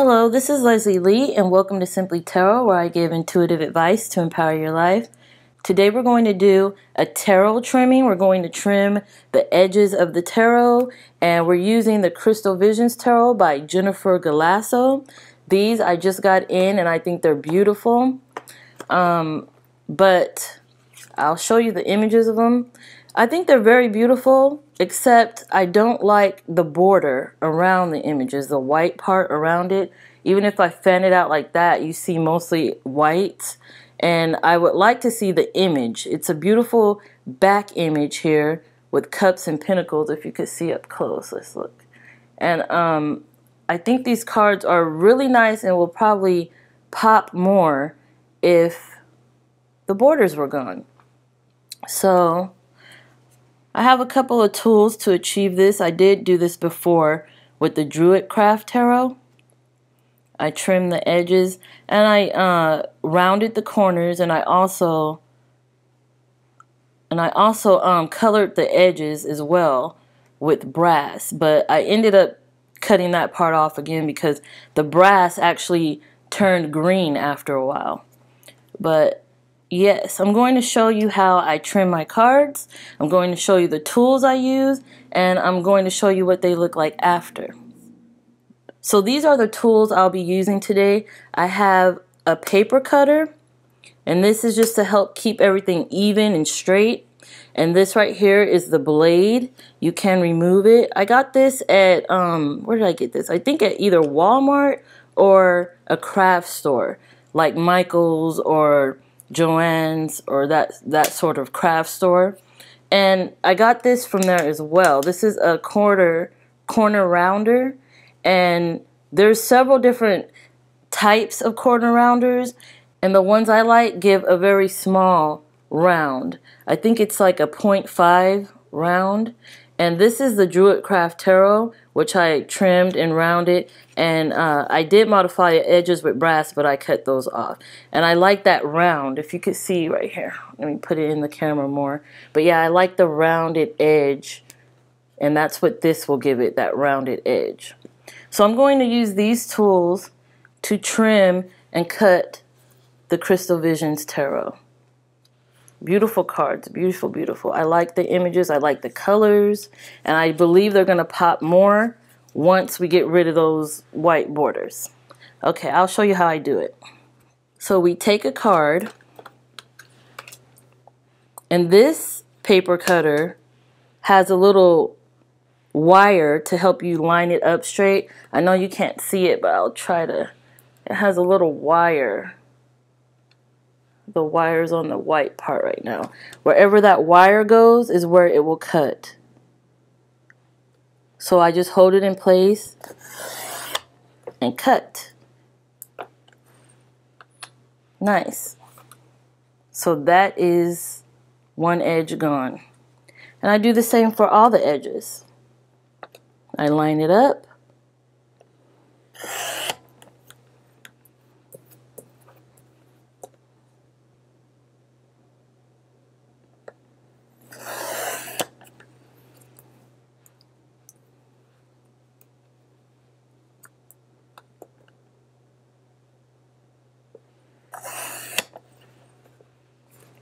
Hello, this is Leslie Lee, and welcome to Simply Tarot, where I give intuitive advice to empower your life. Today we're going to do a tarot trimming. We're going to trim the edges of the tarot, and we're using the Crystal Visions Tarot by Jennifer Galasso. These I just got in, and I think they're beautiful. But I'll show you the images of them. I think they're very beautiful, except I don't like the border around the images, the white part around it. Even if I fan it out like that, you see mostly white. And I would like to see the image. It's a beautiful back image here with cups and pentacles, if you could see up close. Let's look. And I think these cards are really nice and will probably pop more if the borders were gone. So I have a couple of tools to achieve this. I did do this before with the Druidcraft Tarot. I trimmed the edges and I rounded the corners, and I also colored the edges as well with brass. But I ended up cutting that part off again because the brass actually turned green after a while. But yes, I'm going to show you how I trim my cards. I'm going to show you the tools I use, and I'm going to show you what they look like after. So these are the tools I'll be using today. I have a paper cutter, and this is just to help keep everything even and straight. And this right here is the blade. You can remove it. I got this at, where did I get this? I think at either Walmart or a craft store, like Michael's or Joann's or that sort of craft store. And I got this from there as well. This is a corner rounder, and there's several different types of corner rounders, and the ones I like give a very small round. I think it's like a 0.5 round. And this is the Druidcraft Tarot, which I trimmed and rounded. And I did modify the edges with brass, but I cut those off. And I like that round, if you could see right here. Let me put it in the camera more. But yeah, I like the rounded edge. And that's what this will give it, that rounded edge. So I'm going to use these tools to trim and cut the Crystal Visions Tarot. Beautiful cards, beautiful, beautiful. I like the images, I like the colors, and I believe they're going to pop more once we get rid of those white borders. Okay, I'll show you how I do it. So we take a card, and this paper cutter has a little wire to help you line it up straight. I know you can't see it, but I'll try to. It has a little wire. The wire's on the white part right now. Wherever that wire goes is where it will cut. So I just hold it in place and cut. Nice. So that is one edge gone. And I do the same for all the edges. I line it up.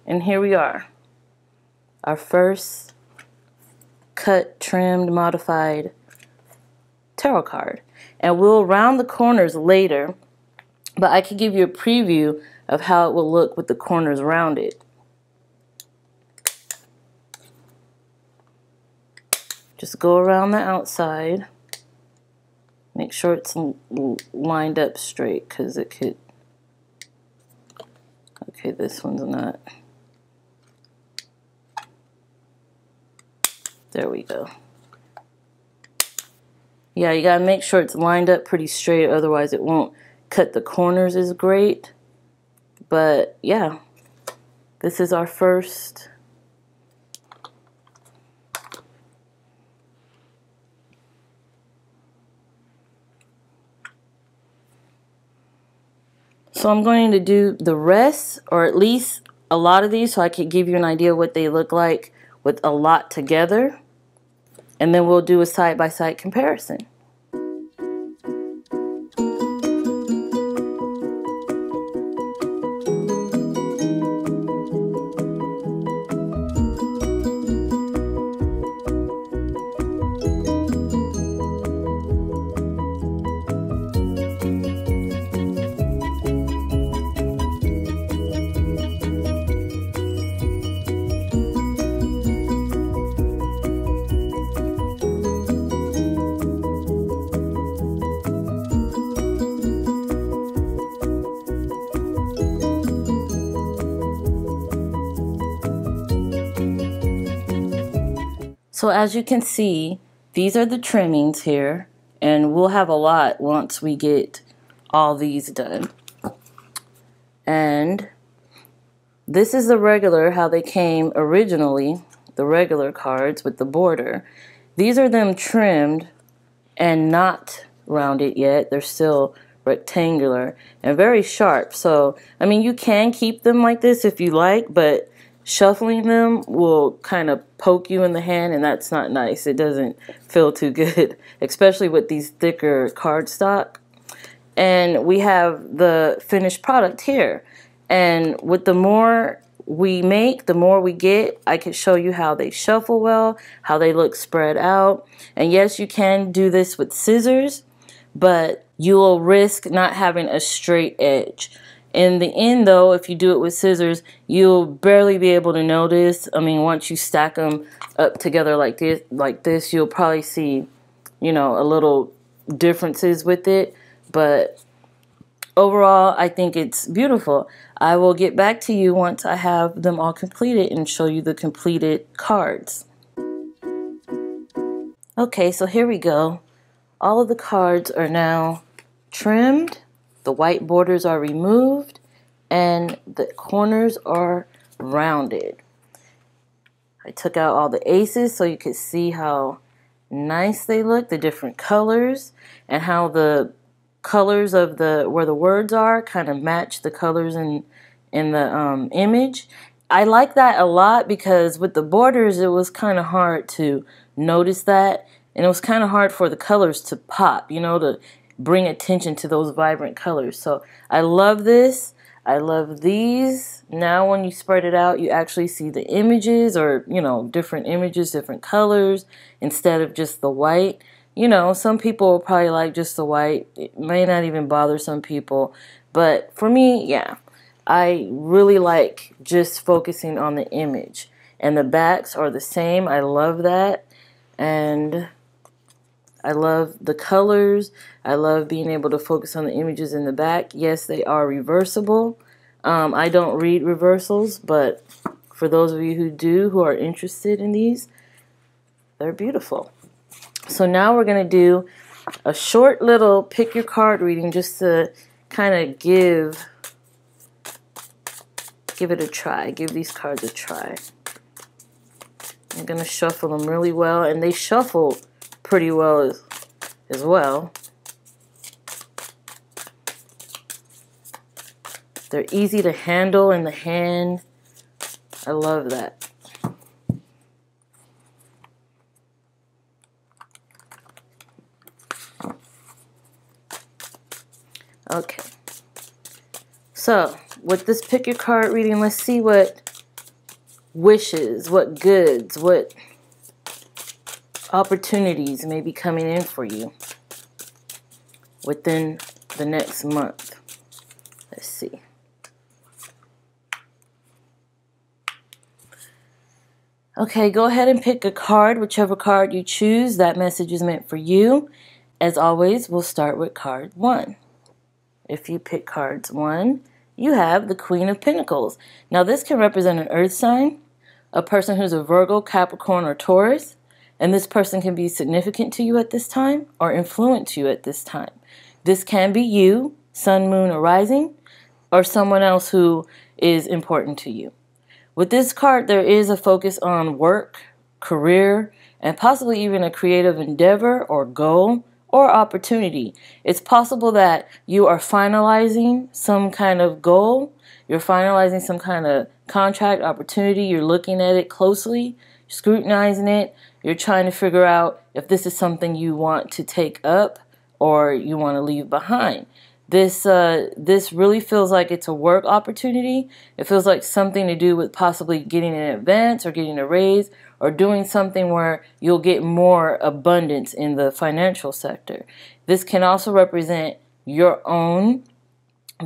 And here we are, our first cut, trimmed, modified tarot card. And we'll round the corners later, but I can give you a preview of how it will look with the corners rounded. Just go around the outside. Make sure it's lined up straight, because it could... Okay, this one's not... There we go. Yeah, you gotta make sure it's lined up pretty straight, otherwise it won't cut the corners as great. But yeah, this is our first. So I'm going to do the rest, or at least a lot of these, so I can give you an idea what they look like with a lot together. And then we'll do a side-by-side comparison. So as you can see, these are the trimmings here, and we'll have a lot once we get all these done. And this is the regular, how they came originally, the regular cards with the border. These are them trimmed and not rounded yet. They're still rectangular and very sharp. So, I mean, you can keep them like this if you like, but shuffling them will kind of poke you in the hand, and that's not nice. It doesn't feel too good, especially with these thicker cardstock. And we have the finished product here. And with the more we make, the more we get. I can show you how they shuffle well, how they look spread out. And yes, you can do this with scissors, but you will risk not having a straight edge. In the end, though, if you do it with scissors, you'll barely be able to notice. I mean, once you stack them up together like this, you'll probably see, you know, a little differences with it. But overall, I think it's beautiful. I will get back to you once I have them all completed and show you the completed cards. Okay, so here we go. All of the cards are now trimmed, the white borders are removed, and the corners are rounded. I took out all the aces so you could see how nice they look, the different colors, and how the colors of where the words are kind of match the colors in the image. I like that a lot because with the borders it was kind of hard to notice that, and it was kind of hard for the colors to pop, you know, to bring attention to those vibrant colors. So I love this. I love these. Now when you spread it out, you actually see the images, or, you know, different images, different colors instead of just the white. You know, some people will probably like just the white. It may not even bother some people. But for me, yeah, I really like just focusing on the image. And the backs are the same. I love that. And I love the colors. I love being able to focus on the images in the back. Yes, they are reversible. I don't read reversals, but for those of you who do, who are interested in these, they're beautiful. So now we're going to do a short little pick your card reading just to kind of give it a try. Give these cards a try. I'm going to shuffle them really well, and they shuffle pretty well as well. They're easy to handle in the hand. I love that. Okay. So, with this pick your card reading, let's see what wishes, what goods, what opportunities may be coming in for you within the next month. Let's see. Okay, go ahead and pick a card, whichever card you choose. That message is meant for you. As always, we'll start with card 1. If you pick cards 1, you have the Queen of Pentacles. Now, this can represent an earth sign, a person who's a Virgo, Capricorn, or Taurus, and this person can be significant to you at this time or influence you at this time. This can be you, sun, moon, or rising, or someone else who is important to you. With this card, there is a focus on work, career, and possibly even a creative endeavor or goal or opportunity. It's possible that you are finalizing some kind of goal, you're finalizing some kind of contract, opportunity, you're looking at it closely, scrutinizing it, you're trying to figure out if this is something you want to take up or you want to leave behind. This really feels like it's a work opportunity. It feels like something to do with possibly getting an advance or getting a raise or doing something where you'll get more abundance in the financial sector. This can also represent your own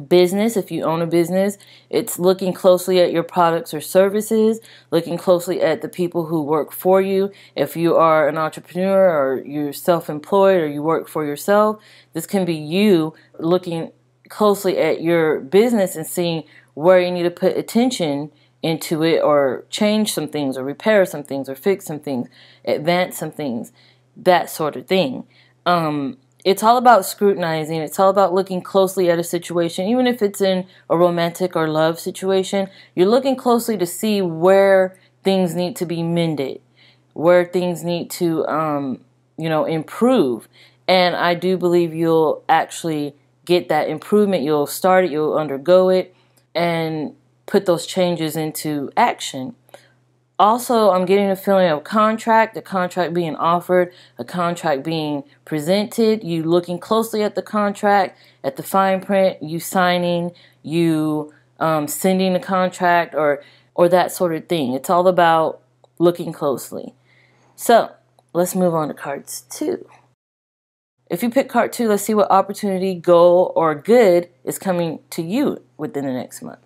business. If you own a business, it's looking closely at your products or services, looking closely at the people who work for you. If you are an entrepreneur or you're self-employed or you work for yourself, this can be you looking closely at your business and seeing where you need to put attention into it, or change some things, or repair some things, or fix some things, advance some things, that sort of thing. It's all about scrutinizing. It's all about looking closely at a situation, even if it's in a romantic or love situation. You're looking closely to see where things need to be mended, where things need to, improve. And I do believe you'll actually get that improvement. You'll start it, you'll undergo it, and put those changes into action. Also, I'm getting a feeling of a contract being offered, a contract being presented, you looking closely at the contract, at the fine print, you signing, you sending the contract, or that sort of thing. It's all about looking closely. So, let's move on to cards 2. If you pick card 2, let's see what opportunity, goal, or good is coming to you within the next month.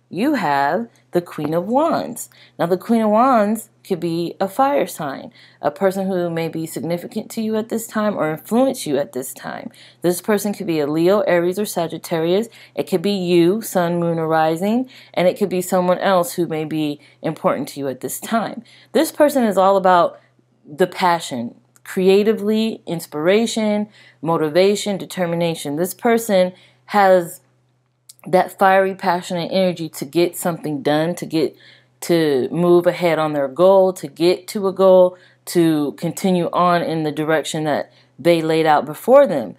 You have the Queen of Wands. Now, the Queen of Wands could be a fire sign, a person who may be significant to you at this time or influence you at this time. This person could be a Leo, Aries, or Sagittarius. It could be you, Sun, Moon, or Rising, and it could be someone else who may be important to you at this time. This person is all about the passion, creatively, inspiration, motivation, determination. This person has that fiery, passionate energy to get something done, to move ahead on their goal, to get to a goal, to continue on in the direction that they laid out before them.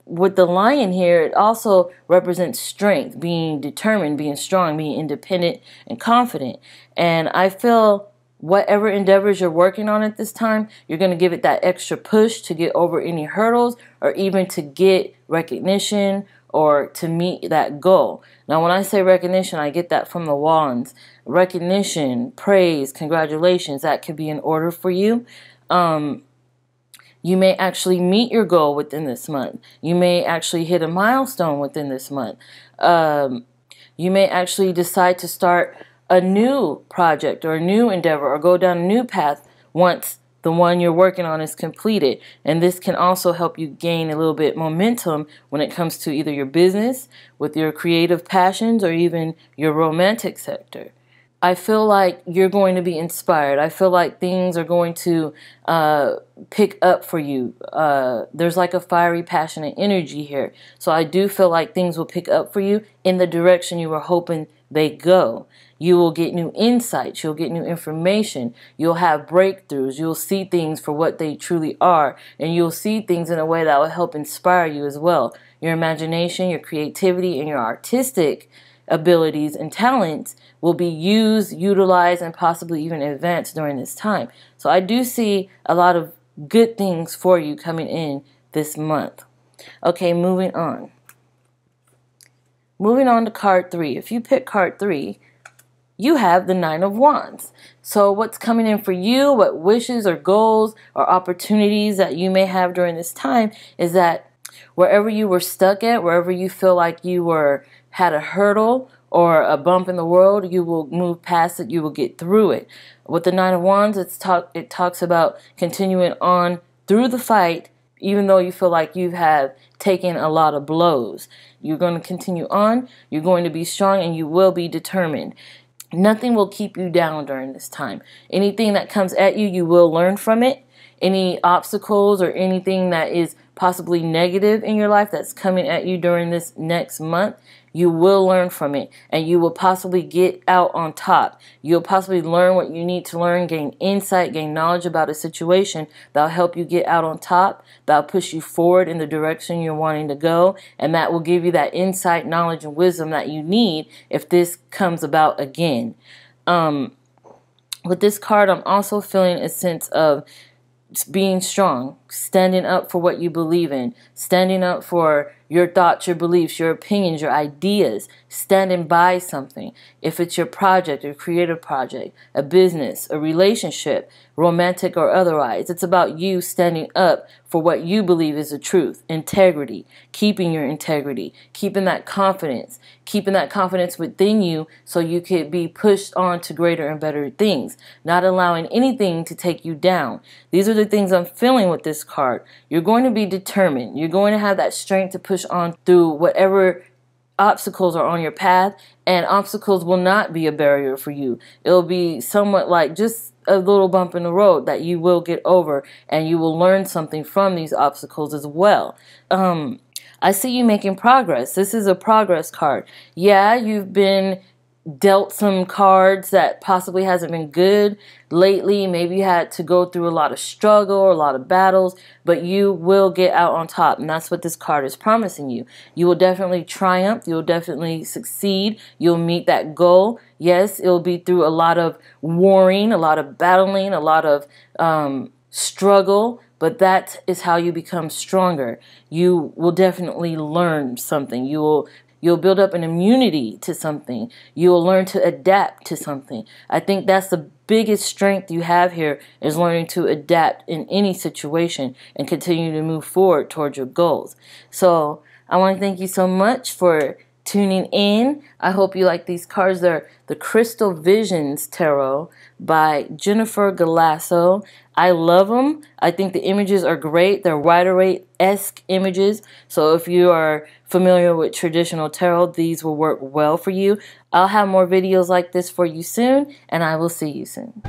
With the lion here, it also represents strength, being determined, being strong, being independent and confident. And I feel whatever endeavors you're working on at this time, you're going to give it that extra push to get over any hurdles, or even to get recognition, or to meet that goal. Now, when I say recognition, I get that from the wands. Recognition, praise, congratulations, that could be in order for you. You may actually meet your goal within this month. You may actually hit a milestone within this month. You may actually decide to start a new project or a new endeavor, or go down a new path once the one you're working on is completed. And this can also help you gain a little bit momentum when it comes to either your business, with your creative passions, or even your romantic sector. I feel like you're going to be inspired. I feel like things are going to pick up for you. There's like a fiery, passionate energy here. So I do feel like things will pick up for you in the direction you were hoping they go. You will get new insights. You'll get new information. You'll have breakthroughs. You'll see things for what they truly are. And you'll see things in a way that will help inspire you as well. Your imagination, your creativity, and your artistic abilities and talents will be used, utilized, and possibly even advanced during this time. So I do see a lot of good things for you coming in this month. Okay, moving on. Moving on to card 3. If you pick card 3, you have the Nine of Wands. So what's coming in for you, what wishes or goals or opportunities that you may have during this time, is that wherever you were stuck at, wherever you feel like you had a hurdle or a bump in the road, you will move past it, you will get through it. With the Nine of Wands, it talks about continuing on through the fight, even though you feel like you have taken a lot of blows. You're going to continue on, you're going to be strong, and you will be determined. Nothing will keep you down during this time. Anything that comes at you, you will learn from it. Any obstacles or anything that is possibly negative in your life that's coming at you during this next month, you will learn from it, and you will possibly get out on top. You'll possibly learn what you need to learn, gain insight, gain knowledge about a situation that'll help you get out on top, that'll push you forward in the direction you're wanting to go, and that will give you that insight, knowledge, and wisdom that you need if this comes about again. With this card, I'm also feeling a sense of being strong, standing up for what you believe in, standing up for your thoughts, your beliefs, your opinions, your ideas, standing by something. If it's your project, your creative project, a business, a relationship, romantic or otherwise, it's about you standing up for what you believe is the truth, integrity, keeping your integrity, keeping that confidence within you so you could be pushed on to greater and better things, not allowing anything to take you down. These are the things I'm feeling with this card. You're going to be determined. You're going to have that strength to push on through whatever obstacles are on your path, and obstacles will not be a barrier for you. It'll be somewhat like just a little bump in the road that you will get over, and you will learn something from these obstacles as well. I see you making progress. This is a progress card. Yeah, you've been dealt some cards that possibly hasn't been good lately. Maybe you had to go through a lot of struggle or a lot of battles, but you will get out on top, and that's what this card is promising you. You will definitely triumph. You'll definitely succeed. You'll meet that goal. Yes, it'll be through a lot of warring, a lot of battling, a lot of struggle, but that is how you become stronger. You will definitely learn something. You'll build up an immunity to something. You'll learn to adapt to something. I think that's the biggest strength you have here, is learning to adapt in any situation and continue to move forward towards your goals. So I want to thank you so much for tuning in. I hope you like these cards. They're the Crystal Visions Tarot by Jennifer Galasso. I love them. I think the images are great. They're Rider-Waite-esque images. So if you are familiar with traditional tarot, these will work well for you. I'll have more videos like this for you soon, and I will see you soon.